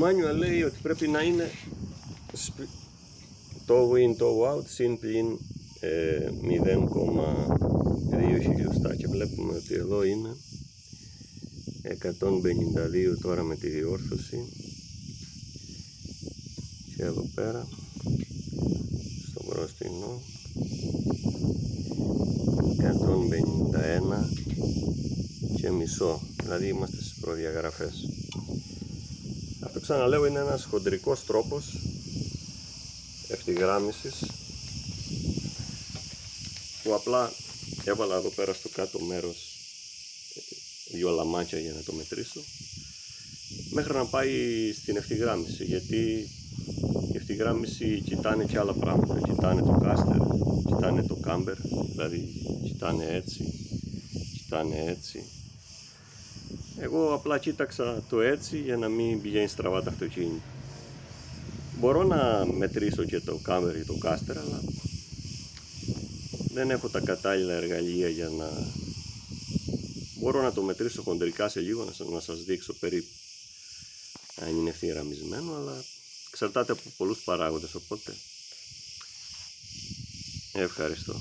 manual λέει ότι πρέπει να είναι toe in, toe out, συν πλην 0,2 χιλιοστά, βλέπουμε ότι εδώ είναι 152 τώρα με τη διόρθωση, και εδώ πέρα στο μπροστινό 151 και μισό, δηλαδή είμαστε στις προδιαγραφές. Αυτό, ξαναλέω, είναι ένας χοντρικός τρόπος ευθυγράμμισης που απλά έβαλα εδώ πέρα στο κάτω μέρος δύο λαμάκια για να το μετρήσω μέχρι να πάει στην ευθυγράμμιση, γιατί η ευθυγράμμιση κοιτάνε και άλλα πράγματα, κοιτάνε το κάστερ, κοιτάνε το κάμπερ, δηλαδή κοιτάνε έτσι, κοιτάνε έτσι. Εγώ απλά κοίταξα το έτσι για να μην πηγαίνει στραβά το αυτοκίνητο. Μπορώ να μετρήσω και το κάμπερ ή το κάστερ, αλλά δεν έχω τα κατάλληλα εργαλεία για να μπορώ να το μετρήσω χοντρικά σε λίγο, να σας δείξω περίπου αν είναι ευθυγραμμισμένο, αλλά εξαρτάται από πολλούς παράγοντες, οπότε ευχαριστώ.